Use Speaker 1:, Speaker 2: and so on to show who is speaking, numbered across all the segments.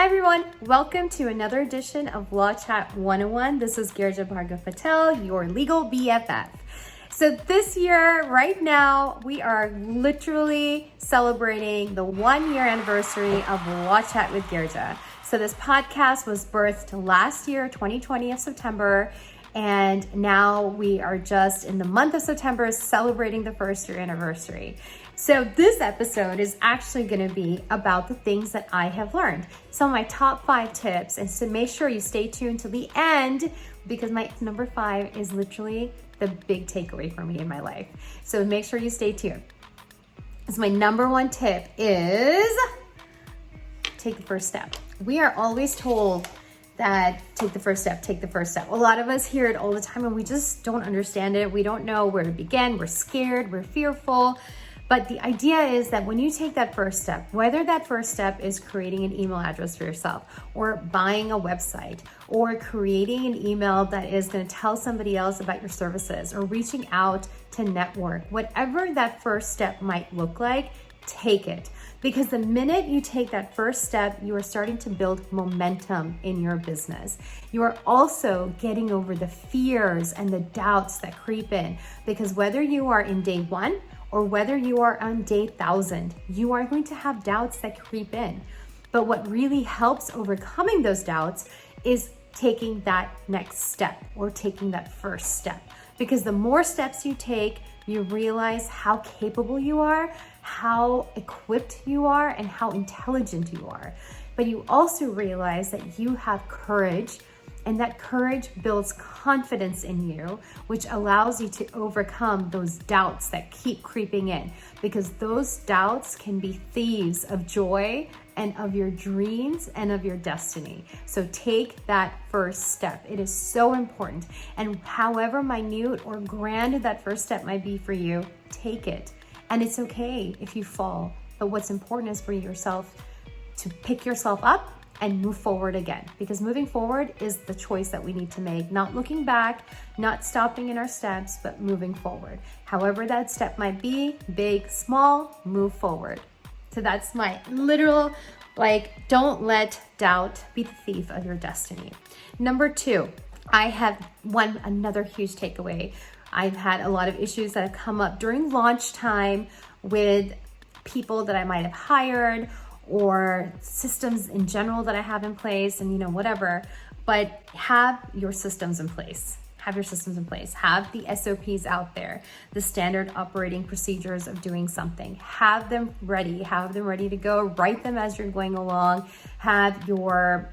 Speaker 1: Hi everyone, welcome to another edition of Law Chat 101. This is Girija Patel, your legal BFF. So this year, right now, we are literally celebrating the 1-year anniversary of Law Chat with Girija. So this podcast was birthed last year, 2020 of September, and now we are just in the month of September celebrating the 1st-year anniversary. So this episode is actually going to be about the things that I have learned. Some of my top 5 tips, and so make sure you stay tuned to the end because my number 5 is literally the big takeaway for me in my life. So make sure you stay tuned. So my number 1 tip is take the first step. We are always told that take the first step, take the first step. A lot of us hear it all the time and we just don't understand it. We don't know where to begin. We're scared, we're fearful. But the idea is that when you take that first step, whether that first step is creating an email address for yourself or buying a website or creating an email that is going to tell somebody else about your services or reaching out to network, whatever that first step might look like, take it. Because the minute you take that first step, you are starting to build momentum in your business. You are also getting over the fears and the doubts that creep in. Because whether you are in day 1 or whether you are on day 1,000, you are going to have doubts that creep in. But what really helps overcoming those doubts is taking that next step or taking that first step. Because the more steps you take, you realize how capable you are, how equipped you are, and how intelligent you are. But you also realize that you have courage, and that courage builds confidence in you, which allows you to overcome those doubts that keep creeping in, because those doubts can be thieves of joy and of your dreams and of your destiny. So take that first step. It is so important. And however minute or grand that first step might be for you, take it. And it's okay if you fall. But what's important is for yourself to pick yourself up and move forward again, because moving forward is the choice that we need to make, not looking back, not stopping in our steps, but moving forward. However that step might be, big, small, move forward. So that's my literal, don't let doubt be the thief of your destiny. Number 2, I have another huge takeaway. I've had a lot of issues that have come up during launch time with people that I might have hired or systems in general that I have in place and whatever, but have your systems in place. Have your systems in place. Have the SOPs out there, the standard operating procedures of doing something. Have them ready. Have them ready to go. Write them as you're going along. Have your,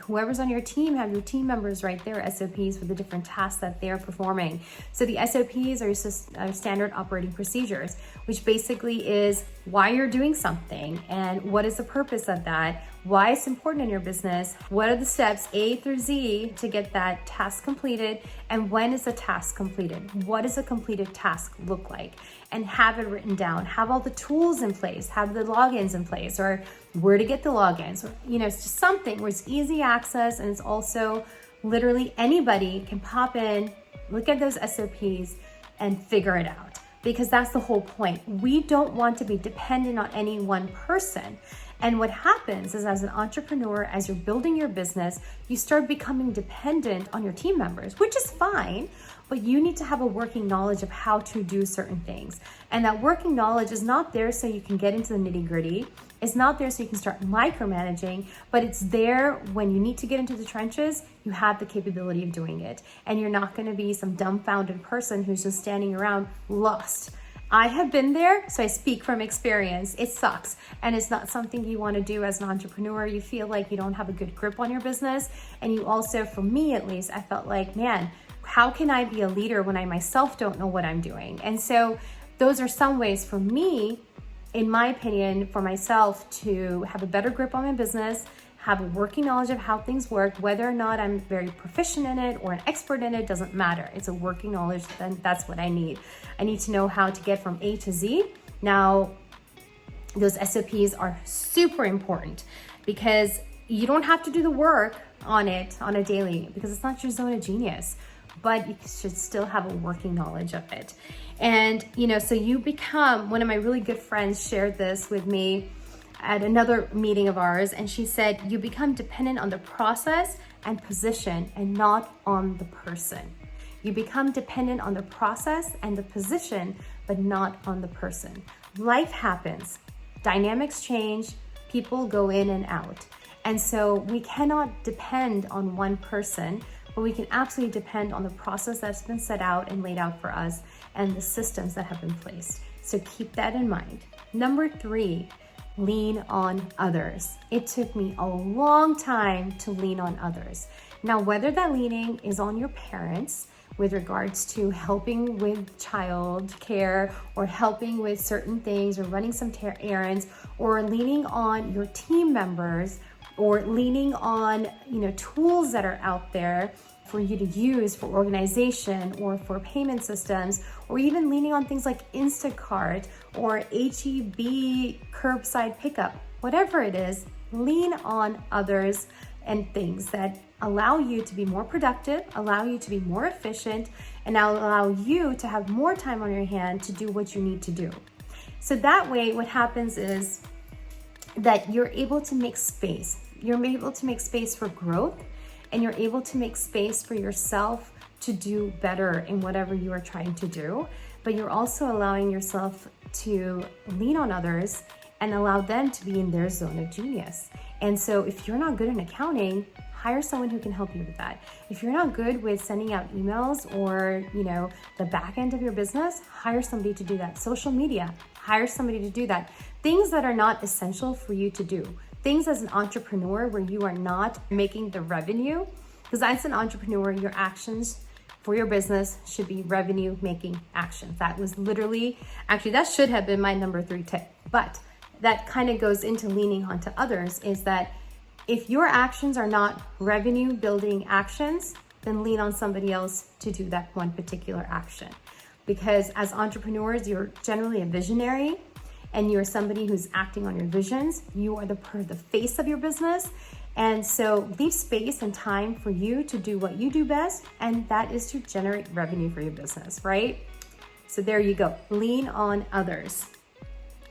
Speaker 1: whoever's on your team, have your team members write their SOPs for the different tasks that they're performing. So the SOPs are standard operating procedures, which basically is why you're doing something and what is the purpose of that, why it's important in your business, what are the steps A through Z to get that task completed, and when is the task completed? What does a completed task look like? And have it written down. Have all the tools in place, have the logins in place, or where to get the logins. Or, it's just something where it's easy access and it's also literally anybody can pop in, look at those SOPs and figure it out. Because that's the whole point. We don't want to be dependent on any one person. And what happens is, as an entrepreneur, as you're building your business, you start becoming dependent on your team members, which is fine, but you need to have a working knowledge of how to do certain things. And that working knowledge is not there so you can get into the nitty-gritty. It's not there so you can start micromanaging, but it's there when you need to get into the trenches, you have the capability of doing it. And you're not going to be some dumbfounded person who's just standing around lost. I have been there, so I speak from experience. It sucks, and it's not something you want to do as an entrepreneur. You feel like you don't have a good grip on your business, and you also, for me at least, I felt like, man, how can I be a leader when I myself don't know what I'm doing? And so those are some ways for me, in my opinion, for myself to have a better grip on my business, have a working knowledge of how things work. Whether or not I'm very proficient in it or an expert in it doesn't matter. It's a working knowledge, then that's what I need. I need to know how to get from A to Z. Now, those SOPs are super important because you don't have to do the work on it on a daily because it's not your zone of genius, but you should still have a working knowledge of it. And, so you become, one of my really good friends shared this with me at another meeting of ours, and she said, you become dependent on the process and position and not on the person. You become dependent on the process and the position, but not on the person. Life happens, dynamics change, people go in and out. And so we cannot depend on one person, but we can absolutely depend on the process that's been set out and laid out for us and the systems that have been placed. So keep that in mind. Number 3, lean on others. It took me a long time to lean on others. Now, whether that leaning is on your parents with regards to helping with child care or helping with certain things or running some errands, or leaning on your team members, or leaning on, tools that are out there for you to use for organization or for payment systems, or even leaning on things like Instacart or HEB curbside pickup, whatever it is, lean on others and things that allow you to be more productive, allow you to be more efficient, and allow you to have more time on your hand to do what you need to do. So that way, what happens is that you're able to make space. You're able to make space for growth, and you're able to make space for yourself to do better in whatever you are trying to do. But you're also allowing yourself to lean on others and allow them to be in their zone of genius. And so if you're not good in accounting, hire someone who can help you with that. If you're not good with sending out emails or, the back end of your business, hire somebody to do that. Social media, hire somebody to do that. Things that are not essential for you to do. Things as an entrepreneur where you are not making the revenue, because as an entrepreneur, your actions for your business should be revenue making actions. That was that should have been my number 3 tip, but that kind of goes into leaning onto others, is that if your actions are not revenue building actions, then lean on somebody else to do that one particular action. Because as entrepreneurs, you're generally a visionary and you're somebody who's acting on your visions. You are the face of your business. And so leave space and time for you to do what you do best, and that is to generate revenue for your business, right? So there you go, lean on others.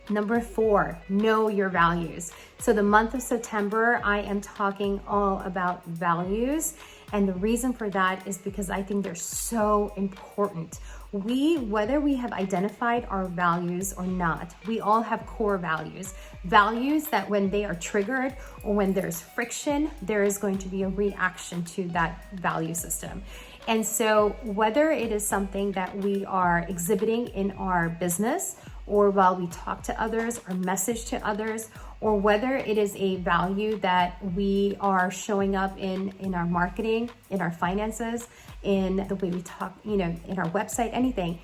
Speaker 1: Number 4, know your values. So the month of September, I am talking all about values. And the reason for that is because I think they're so important. Whether we have identified our values or not, we all have core values. Values that when they are triggered or when there's friction, there is going to be a reaction to that value system. And so whether it is something that we are exhibiting in our business, or while we talk to others or message to others, or whether it is a value that we are showing up in our marketing, in our finances, in the way we talk, in our website, anything,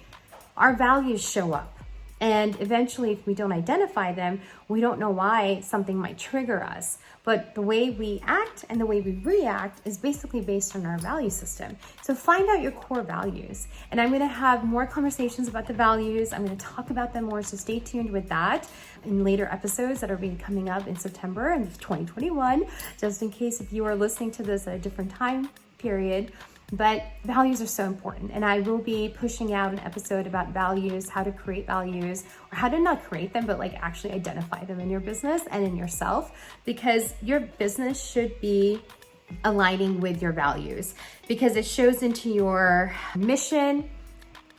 Speaker 1: our values show up. And eventually, if we don't identify them, we don't know why something might trigger us. But the way we act and the way we react is basically based on our value system. So find out your core values. And I'm going to have more conversations about the values. I'm going to talk about them more. So stay tuned with that in later episodes that are being coming up in September and 2021, just in case if you are listening to this at a different time period. But values are so important, and I will be pushing out an episode about values, how to create values, or how to not create them, but actually identify them in your business and in yourself, because your business should be aligning with your values, because it shows into your mission,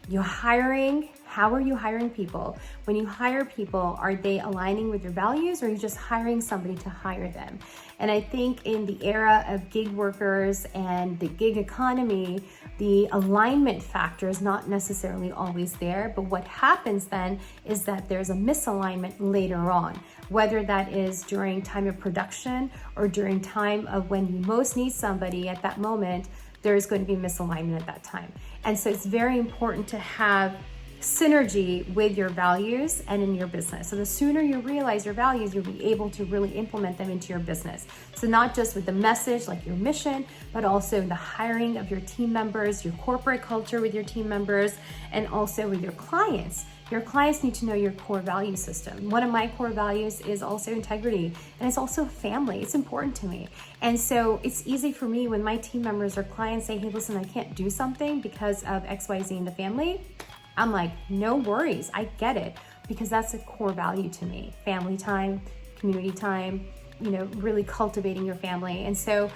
Speaker 1: your hiring. How are you hiring people? When you hire people, are they aligning with your values, or are you just hiring somebody to hire them? And I think in the era of gig workers and the gig economy, the alignment factor is not necessarily always there. But what happens then is that there's a misalignment later on, whether that is during time of production or during time of when you most need somebody at that moment, there is going to be misalignment at that time. And so it's very important to have synergy with your values and in your business. So the sooner you realize your values, you'll be able to really implement them into your business. So not just with the message, like your mission, but also the hiring of your team members, your corporate culture with your team members, and also with your clients. Your clients need to know your core value system. One of my core values is also integrity, and it's also family. It's important to me. And so it's easy for me when my team members or clients say, hey, listen, I can't do something because of XYZ in the family. I'm like, no worries, I get it, because that's a core value to me. Family time, community time, really cultivating your family. And so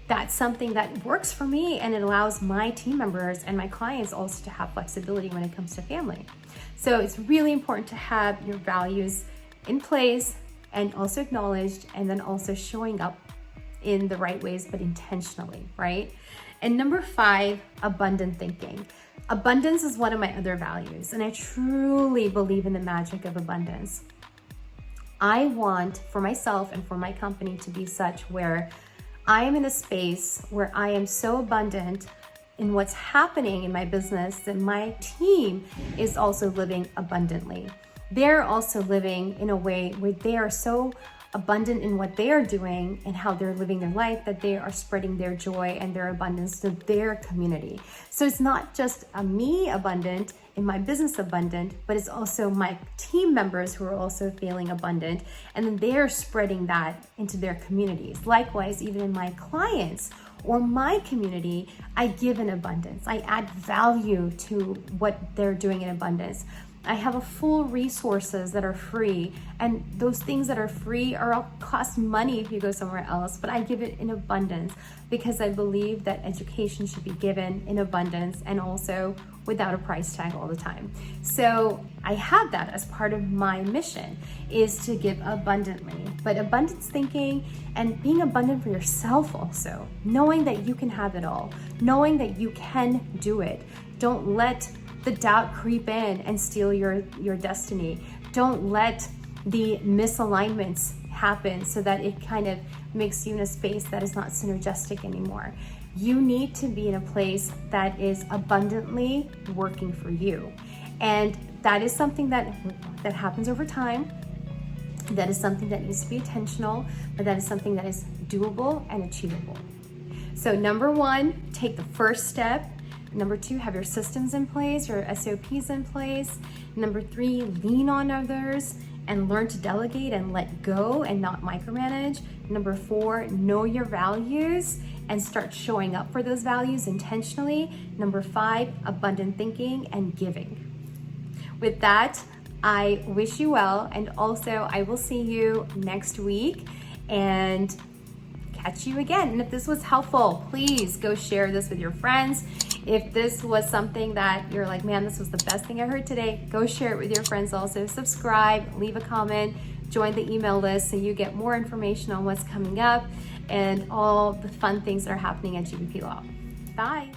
Speaker 1: that's something that works for me, and it allows my team members and my clients also to have flexibility when it comes to family. So it's really important to have your values in place and also acknowledged, and then also showing up in the right ways, but intentionally, right? And number 5, abundant thinking. Abundance is one of my other values, and I truly believe in the magic of abundance. I want for myself and for my company to be such where I am in a space where I am so abundant in what's happening in my business that my team is also living abundantly. They're also living in a way where they are so abundant in what they are doing and how they're living their life that they are spreading their joy and their abundance to their community. So it's not just me abundant in my business abundant, but it's also my team members who are also feeling abundant, and then they're spreading that into their communities. Likewise, even in my clients or my community, I give in abundance. I add value to what they're doing in abundance. I have a full resources that are free, and those things that are free are cost money if you go somewhere else, but I give it in abundance because I believe that education should be given in abundance and also without a price tag all the time. So I have that as part of my mission, is to give abundantly, but abundance thinking and being abundant for yourself also, knowing that you can have it all, knowing that you can do it. Don't let the doubt creep in and steal your destiny. Don't let the misalignments happen so that it kind of makes you in a space that is not synergistic anymore. You need to be in a place that is abundantly working for you. And that is something that happens over time. That is something that needs to be intentional, but that is something that is doable and achievable. So number 1, take the first step. Number 2, have your systems in place, your SOPs in place. Number 3, lean on others and learn to delegate and let go and not micromanage. Number 4, know your values and start showing up for those values intentionally. Number 5, abundant thinking and giving. With that, I wish you well, and also I will see you next week and catch you again. And if this was helpful, please go share this with your friends. If this was something that you're like, man, this was the best thing I heard today, go share it with your friends also. Subscribe, leave a comment, join the email list so you get more information on what's coming up and all the fun things that are happening at GBP Law. Bye.